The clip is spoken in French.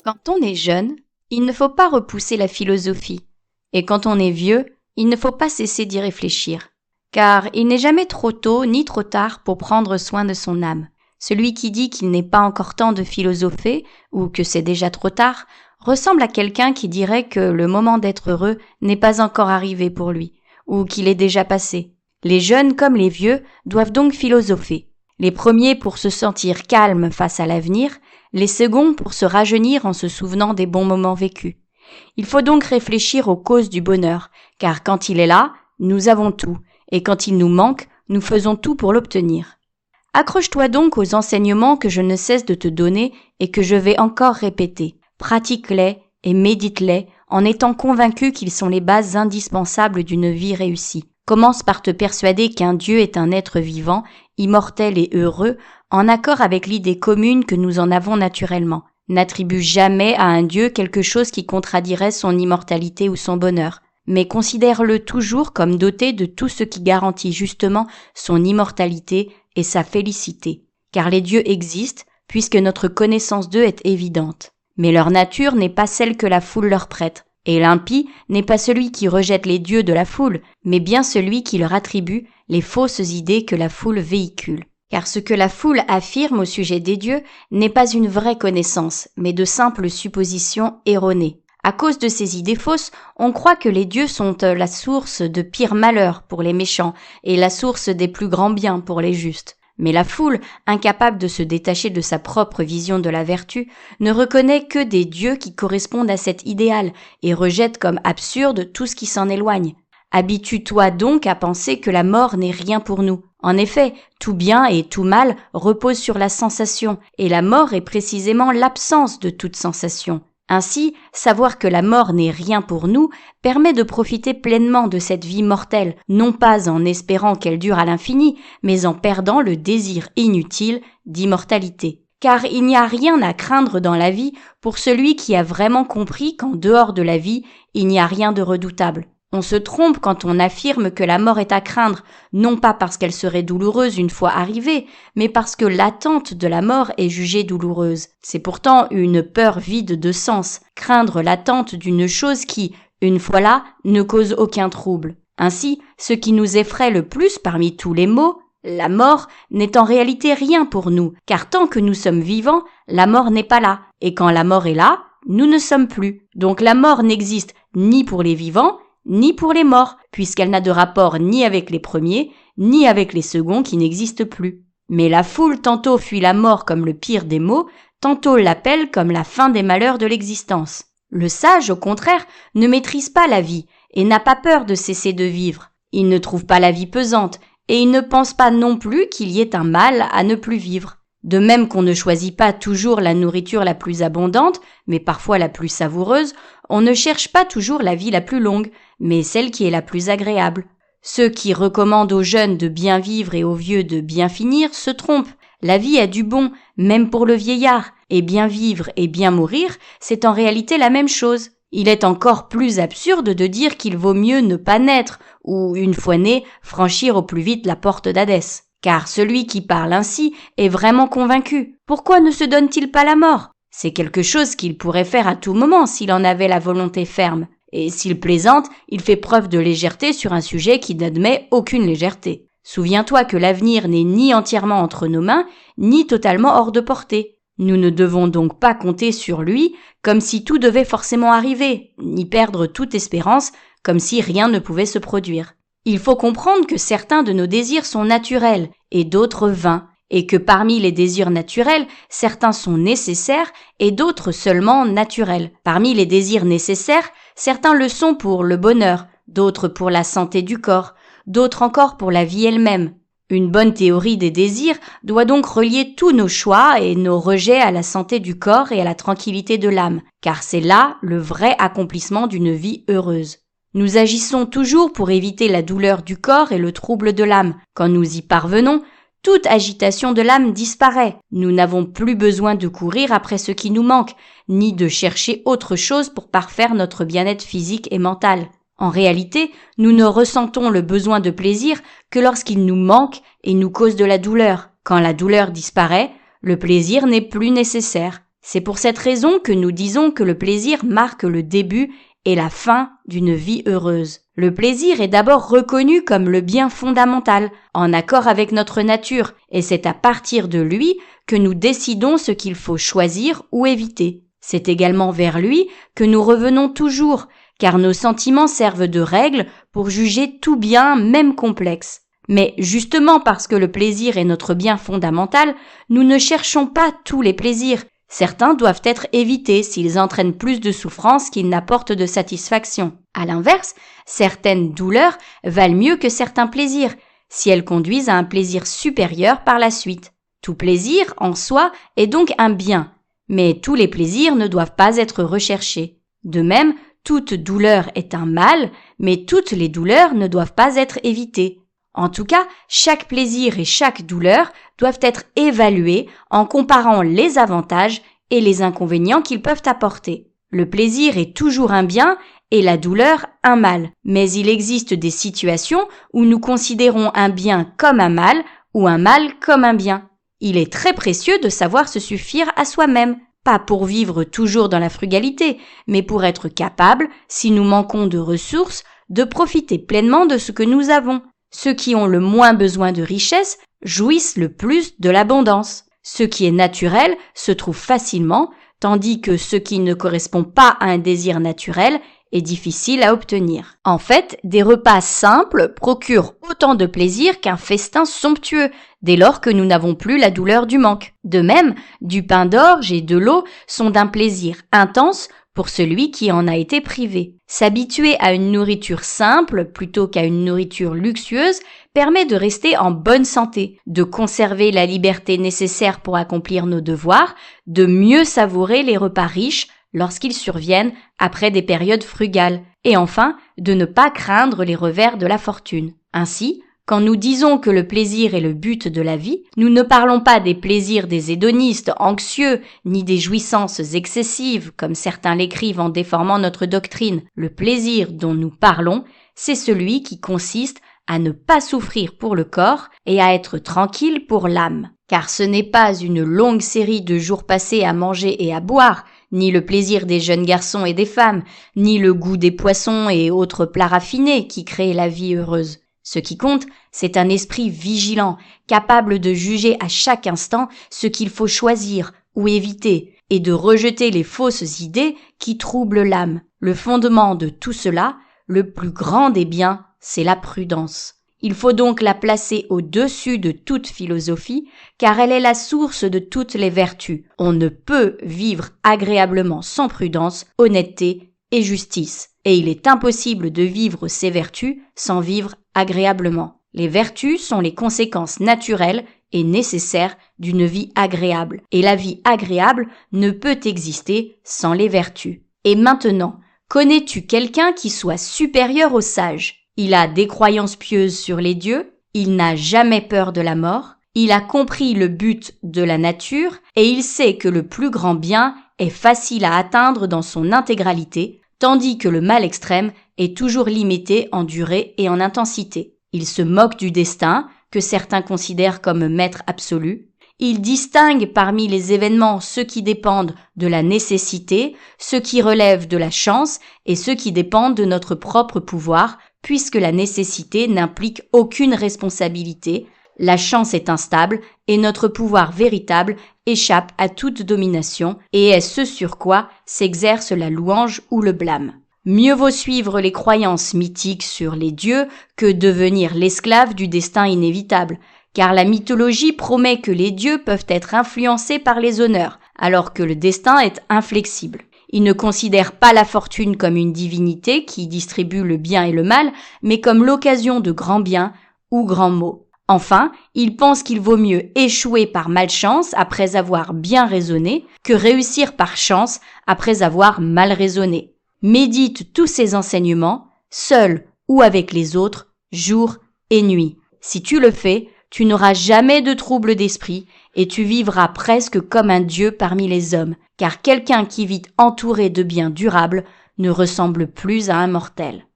Quand on est jeune, il ne faut pas repousser la philosophie, et quand on est vieux, il ne faut pas cesser d'y réfléchir, car il n'est jamais trop tôt ni trop tard pour prendre soin de son âme. Celui qui dit qu'il n'est pas encore temps de philosopher, ou que c'est déjà trop tard, ressemble à quelqu'un qui dirait que le moment d'être heureux n'est pas encore arrivé pour lui, ou qu'il est déjà passé. Les jeunes comme les vieux doivent donc philosopher. Les premiers pour se sentir calmes face à l'avenir, les seconds pour se rajeunir en se souvenant des bons moments vécus. Il faut donc réfléchir aux causes du bonheur, car quand il est là, nous avons tout, et quand il nous manque, nous faisons tout pour l'obtenir. Accroche-toi donc aux enseignements que je ne cesse de te donner et que je vais encore répéter. Pratique-les et médite-les en étant convaincu qu'ils sont les bases indispensables d'une vie réussie. Commence par te persuader qu'un Dieu est un être vivant, immortel et heureux, en accord avec l'idée commune que nous en avons naturellement. N'attribue jamais à un Dieu quelque chose qui contradirait son immortalité ou son bonheur, mais considère-le toujours comme doté de tout ce qui garantit justement son immortalité et sa félicité. Car les dieux existent, puisque notre connaissance d'eux est évidente. Mais leur nature n'est pas celle que la foule leur prête. Et l'impie n'est pas celui qui rejette les dieux de la foule, mais bien celui qui leur attribue les fausses idées que la foule véhicule. Car ce que la foule affirme au sujet des dieux n'est pas une vraie connaissance, mais de simples suppositions erronées. À cause de ces idées fausses, on croit que les dieux sont la source de pires malheurs pour les méchants et la source des plus grands biens pour les justes. Mais la foule, incapable de se détacher de sa propre vision de la vertu, ne reconnaît que des dieux qui correspondent à cet idéal et rejette comme absurde tout ce qui s'en éloigne. Habitue-toi donc à penser que la mort n'est rien pour nous. En effet, tout bien et tout mal repose sur la sensation, et la mort est précisément l'absence de toute sensation. Ainsi, savoir que la mort n'est rien pour nous permet de profiter pleinement de cette vie mortelle, non pas en espérant qu'elle dure à l'infini, mais en perdant le désir inutile d'immortalité. Car il n'y a rien à craindre dans la vie pour celui qui a vraiment compris qu'en dehors de la vie, il n'y a rien de redoutable. On se trompe quand on affirme que la mort est à craindre, non pas parce qu'elle serait douloureuse une fois arrivée, mais parce que l'attente de la mort est jugée douloureuse. C'est pourtant une peur vide de sens, craindre l'attente d'une chose qui, une fois là, ne cause aucun trouble. Ainsi, ce qui nous effraie le plus parmi tous les maux, la mort, n'est en réalité rien pour nous, car tant que nous sommes vivants, la mort n'est pas là, et quand la mort est là, nous ne sommes plus. Donc la mort n'existe ni pour les vivants, ni pour les morts, puisqu'elle n'a de rapport ni avec les premiers, ni avec les seconds qui n'existent plus. Mais la foule tantôt fuit la mort comme le pire des maux, tantôt l'appelle comme la fin des malheurs de l'existence. Le sage, au contraire, ne maîtrise pas la vie et n'a pas peur de cesser de vivre. Il ne trouve pas la vie pesante et il ne pense pas non plus qu'il y ait un mal à ne plus vivre. De même qu'on ne choisit pas toujours la nourriture la plus abondante, mais parfois la plus savoureuse, on ne cherche pas toujours la vie la plus longue, mais celle qui est la plus agréable. Ceux qui recommandent aux jeunes de bien vivre et aux vieux de bien finir se trompent. La vie a du bon, même pour le vieillard, et bien vivre et bien mourir, c'est en réalité la même chose. Il est encore plus absurde de dire qu'il vaut mieux ne pas naître, ou, une fois né, franchir au plus vite la porte d'Hadès. Car celui qui parle ainsi est vraiment convaincu. Pourquoi ne se donne-t-il pas la mort ? C'est quelque chose qu'il pourrait faire à tout moment s'il en avait la volonté ferme. Et s'il plaisante, il fait preuve de légèreté sur un sujet qui n'admet aucune légèreté. Souviens-toi que l'avenir n'est ni entièrement entre nos mains, ni totalement hors de portée. Nous ne devons donc pas compter sur lui comme si tout devait forcément arriver, ni perdre toute espérance comme si rien ne pouvait se produire. Il faut comprendre que certains de nos désirs sont naturels et d'autres vains, et que parmi les désirs naturels, certains sont nécessaires et d'autres seulement naturels. Parmi les désirs nécessaires, certains le sont pour le bonheur, d'autres pour la santé du corps, d'autres encore pour la vie elle-même. Une bonne théorie des désirs doit donc relier tous nos choix et nos rejets à la santé du corps et à la tranquillité de l'âme, car c'est là le vrai accomplissement d'une vie heureuse. Nous agissons toujours pour éviter la douleur du corps et le trouble de l'âme. Quand nous y parvenons, toute agitation de l'âme disparaît. Nous n'avons plus besoin de courir après ce qui nous manque, ni de chercher autre chose pour parfaire notre bien-être physique et mental. En réalité, nous ne ressentons le besoin de plaisir que lorsqu'il nous manque et nous cause de la douleur. Quand la douleur disparaît, le plaisir n'est plus nécessaire. C'est pour cette raison que nous disons que le plaisir marque le début et la fin d'une vie heureuse. Le plaisir est d'abord reconnu comme le bien fondamental, en accord avec notre nature, et c'est à partir de lui que nous décidons ce qu'il faut choisir ou éviter. C'est également vers lui que nous revenons toujours, car nos sentiments servent de règle pour juger tout bien, même complexe. Mais justement parce que le plaisir est notre bien fondamental, nous ne cherchons pas tous les plaisirs. Certains doivent être évités s'ils entraînent plus de souffrance qu'ils n'apportent de satisfaction. À l'inverse, certaines douleurs valent mieux que certains plaisirs, si elles conduisent à un plaisir supérieur par la suite. Tout plaisir, en soi, est donc un bien, mais tous les plaisirs ne doivent pas être recherchés. De même, toute douleur est un mal, mais toutes les douleurs ne doivent pas être évitées. En tout cas, chaque plaisir et chaque douleur doivent être évalués en comparant les avantages et les inconvénients qu'ils peuvent apporter. Le plaisir est toujours un bien et la douleur un mal, mais il existe des situations où nous considérons un bien comme un mal ou un mal comme un bien. Il est très précieux de savoir se suffire à soi-même, pas pour vivre toujours dans la frugalité, mais pour être capable, si nous manquons de ressources, de profiter pleinement de ce que nous avons. Ceux qui ont le moins besoin de richesse jouissent le plus de l'abondance. Ce qui est naturel se trouve facilement, tandis que ce qui ne correspond pas à un désir naturel est difficile à obtenir. En fait, des repas simples procurent autant de plaisir qu'un festin somptueux, dès lors que nous n'avons plus la douleur du manque. De même, du pain d'orge et de l'eau sont d'un plaisir intense pour celui qui en a été privé. S'habituer à une nourriture simple plutôt qu'à une nourriture luxueuse permet de rester en bonne santé, de conserver la liberté nécessaire pour accomplir nos devoirs, de mieux savourer les repas riches lorsqu'ils surviennent après des périodes frugales, et enfin de ne pas craindre les revers de la fortune. Ainsi, quand nous disons que le plaisir est le but de la vie, nous ne parlons pas des plaisirs des hédonistes anxieux, ni des jouissances excessives, comme certains l'écrivent en déformant notre doctrine. Le plaisir dont nous parlons, c'est celui qui consiste à ne pas souffrir pour le corps et à être tranquille pour l'âme. Car ce n'est pas une longue série de jours passés à manger et à boire, ni le plaisir des jeunes garçons et des femmes, ni le goût des poissons et autres plats raffinés qui créent la vie heureuse. Ce qui compte, c'est un esprit vigilant, capable de juger à chaque instant ce qu'il faut choisir ou éviter, et de rejeter les fausses idées qui troublent l'âme. Le fondement de tout cela, le plus grand des biens, c'est la prudence. Il faut donc la placer au-dessus de toute philosophie, car elle est la source de toutes les vertus. On ne peut vivre agréablement sans prudence, honnêteté et justice. Et il est impossible de vivre ces vertus sans vivre agréablement. Les vertus sont les conséquences naturelles et nécessaires d'une vie agréable. Et la vie agréable ne peut exister sans les vertus. Et maintenant, connais-tu quelqu'un qui soit supérieur aux sages ? Il a des croyances pieuses sur les dieux, il n'a jamais peur de la mort, il a compris le but de la nature et il sait que le plus grand bien est facile à atteindre dans son intégralité, tandis que le mal extrême est toujours limité en durée et en intensité. Il se moque du destin, que certains considèrent comme maître absolu. Il distingue parmi les événements ceux qui dépendent de la nécessité, ceux qui relèvent de la chance et ceux qui dépendent de notre propre pouvoir, puisque la nécessité n'implique aucune responsabilité, la chance est instable et notre pouvoir véritable échappe à toute domination et est ce sur quoi s'exerce la louange ou le blâme. Mieux vaut suivre les croyances mythiques sur les dieux que devenir l'esclave du destin inévitable, car la mythologie promet que les dieux peuvent être influencés par les honneurs, alors que le destin est inflexible. Ils ne considèrent pas la fortune comme une divinité qui distribue le bien et le mal, mais comme l'occasion de grands biens ou grands maux. Enfin, ils pensent qu'il vaut mieux échouer par malchance après avoir bien raisonné que réussir par chance après avoir mal raisonné. Médite tous ces enseignements, seul ou avec les autres, jour et nuit. Si tu le fais, tu n'auras jamais de trouble d'esprit et tu vivras presque comme un dieu parmi les hommes, car quelqu'un qui vit entouré de biens durables ne ressemble plus à un mortel.